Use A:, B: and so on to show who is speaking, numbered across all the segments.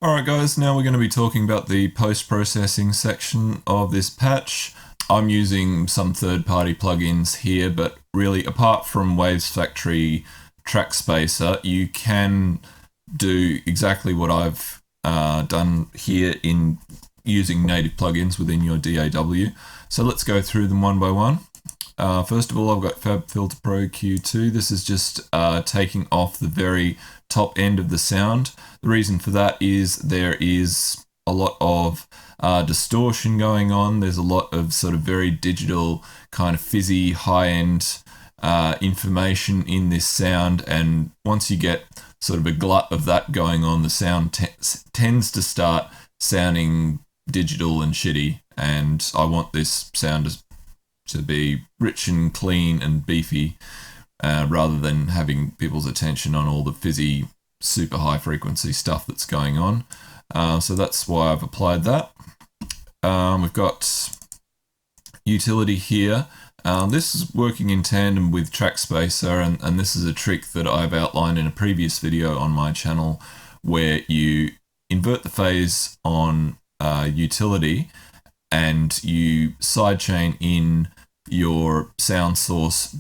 A: Alright guys, now we're going to be talking about the post-processing section of this patch. I'm using some third-party plugins here, but really apart from Waves Factory Track Spacer, you can do exactly what I've done here in using native plugins within your DAW. So let's go through them one by one. First of all, I've got FabFilter Pro Q2. This is just taking off the very top end of the sound. The reason for that is there is a lot of distortion going on. There's a lot of sort of very digital, kind of fizzy, high-end information in this sound, and once you get sort of a glut of that going on, the sound tends to start sounding digital and shitty, and I want this sound to be rich and clean and beefy, rather than having people's attention on all the fizzy, super high frequency stuff that's going on. So that's why I've applied that. We've got utility here. This is working in tandem with Track Spacer, and this is a trick that I've outlined in a previous video on my channel, where you invert the phase on utility and you sidechain in your sound source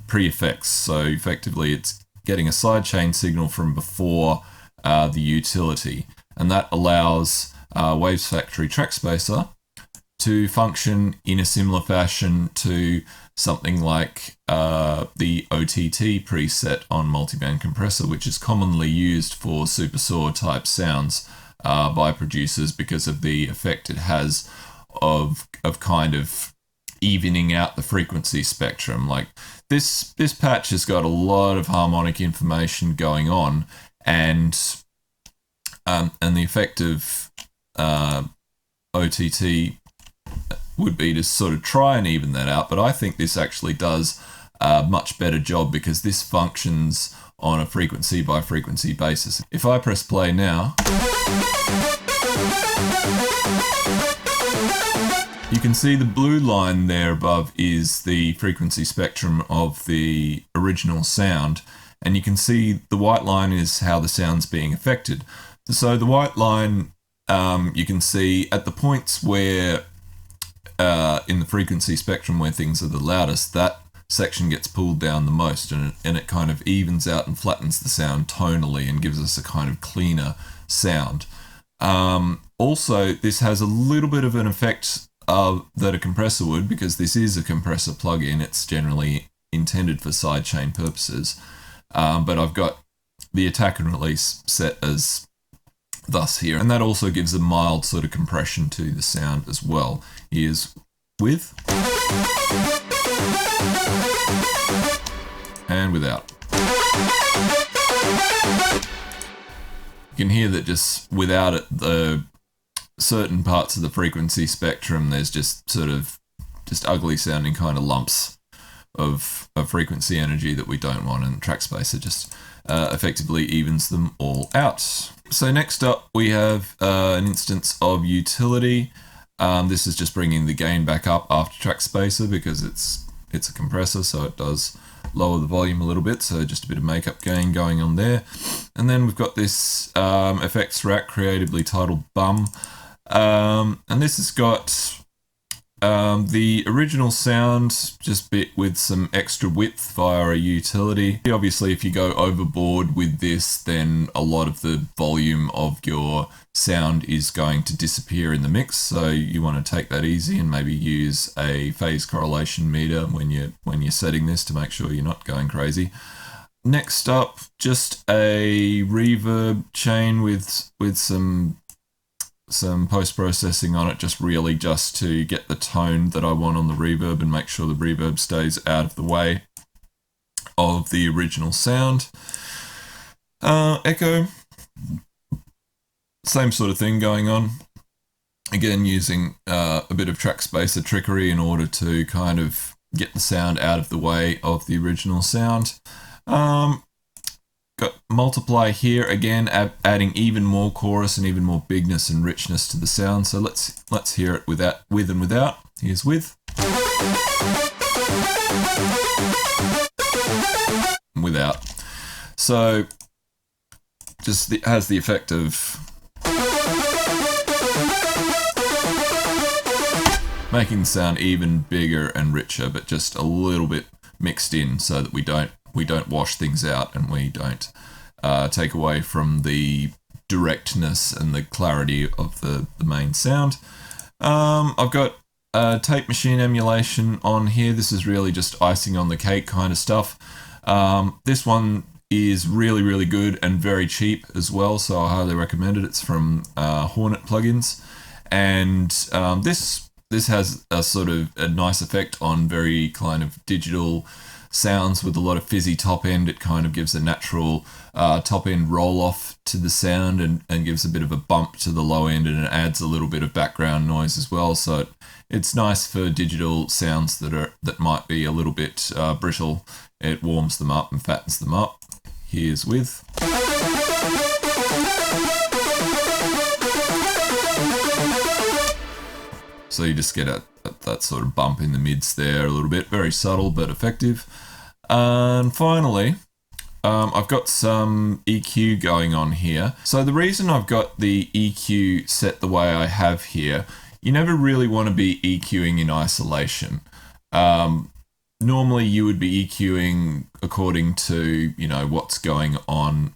A: pre-effects. So effectively it's getting a sidechain signal from before the utility, and that allows Waves Factory Track Spacer to function in a similar fashion to something like the OTT preset on Multiband Compressor, which is commonly used for super saw type sounds by producers because of the effect it has of kind of evening out the frequency spectrum. Like this patch has got a lot of harmonic information going on, and the effect of OTT would be to sort of try and even that out, but I think this actually does a much better job because this functions on a frequency by frequency basis. If I press play now, you can see the blue line there above is the frequency spectrum of the original sound, and you can see the white line is how the sound's being affected. So the white line, you can see at the points where in the frequency spectrum where things are the loudest, that section gets pulled down the most, and it kind of evens out and flattens the sound tonally and gives us a kind of cleaner sound. Also, this has a little bit of an effect that a compressor would, because this is a compressor plugin. It's generally intended for sidechain purposes, but I've got the attack and release set as thus here, and that also gives a mild sort of compression to the sound as well. Here's with and without. You can hear that just without it, the certain parts of the frequency spectrum, there's just sort of just ugly sounding kind of lumps of frequency energy that we don't want, and Track Spacer just effectively evens them all out. So next up we have an instance of utility. This is just bringing the gain back up after Track Spacer because it's a compressor, so it does lower the volume a little bit, so just a bit of makeup gain going on there. And then we've got this effects rack creatively titled Bum, and this has got the original sound just bit with some extra width via a utility. Obviously if you go overboard with this, then a lot of the volume of your sound is going to disappear in the mix, so you want to take that easy and maybe use a phase correlation meter when you're setting this to make sure you're not going crazy. Next up, just a reverb chain with some post-processing on it, just to get the tone that I want on the reverb and make sure the reverb stays out of the way of the original sound. Echo, same sort of thing going on. Again, using a bit of Track Spacer trickery in order to kind of get the sound out of the way of the original sound. Got multiply here again, adding even more chorus and even more bigness and richness to the sound. So let's hear it with and without. Here's with, without. So just has the effect of making the sound even bigger and richer, but just a little bit mixed in so that we don't wash things out and we don't take away from the directness and the clarity of the main sound. I've got tape machine emulation on here. This is really just icing on the cake kind of stuff. This one is really, really good and very cheap as well, so I highly recommend it. It's from Hornet Plugins, and this has a sort of a nice effect on very kind of digital sounds with a lot of fizzy top end. It kind of gives a natural top end roll off to the sound and gives a bit of a bump to the low end, and it adds a little bit of background noise as well. So it's nice for digital sounds that might be a little bit brittle. It warms them up and fattens them up. Here's with. So you just get that sort of bump in the mids there a little bit. Very subtle but effective. And finally, I've got some EQ going on here. So the reason I've got the EQ set the way I have here, you never really want to be EQing in isolation. Normally you would be EQing according to, what's going on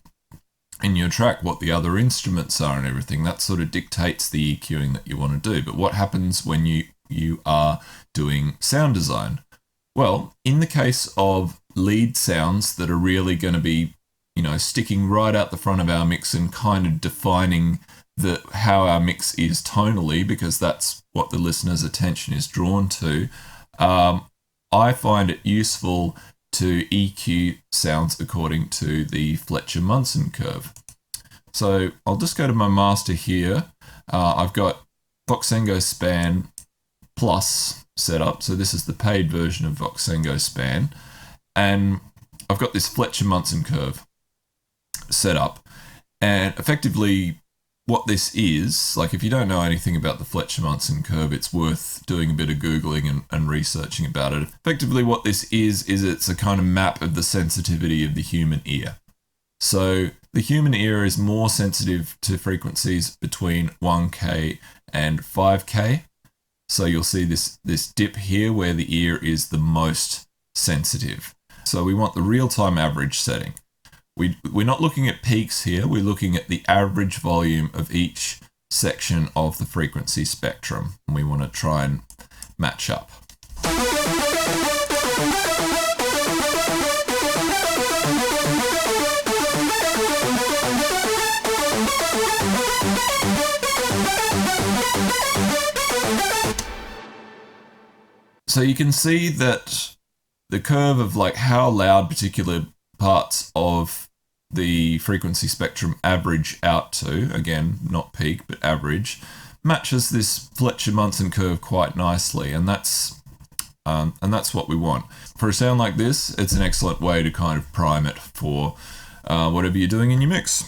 A: in your track, what the other instruments are and everything. That sort of dictates the EQing that you want to do. But what happens when you are doing sound design? Well, in the case of lead sounds that are really going to be, sticking right out the front of our mix and kind of defining how our mix is tonally, because that's what the listener's attention is drawn to, I find it useful to EQ sounds according to the Fletcher Munson curve. So I'll just go to my master here. I've got Voxengo Span Plus set up. So this is the paid version of Voxengo Span. And I've got this Fletcher Munson curve set up. And effectively, what this is, like if you don't know anything about the Fletcher Munson curve, it's worth doing a bit of Googling and researching about it. Effectively what this is it's a kind of map of the sensitivity of the human ear. So the human ear is more sensitive to frequencies between 1K and 5K. So you'll see this dip here where the ear is the most sensitive. So we want the real-time average setting. We're not looking at peaks here, we're looking at the average volume of each section of the frequency spectrum, and we want to try and match up. So you can see that the curve of like how loud particular parts of the frequency spectrum average out to, again, not peak, but average, matches this Fletcher Munson curve quite nicely, and that's what we want. For a sound like this, it's an excellent way to kind of prime it for whatever you're doing in your mix.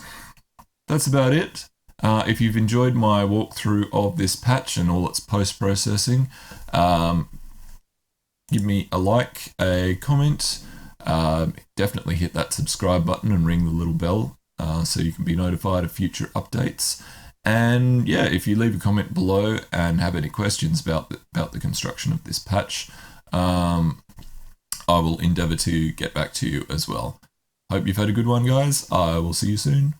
A: That's about it. If you've enjoyed my walkthrough of this patch and all its post-processing, give me a like, a comment, definitely hit that subscribe button and ring the little bell so you can be notified of future updates. And yeah, if you leave a comment below and have any questions about the construction of this patch, I will endeavour to get back to you as well. Hope you've had a good one, guys. I will see you soon.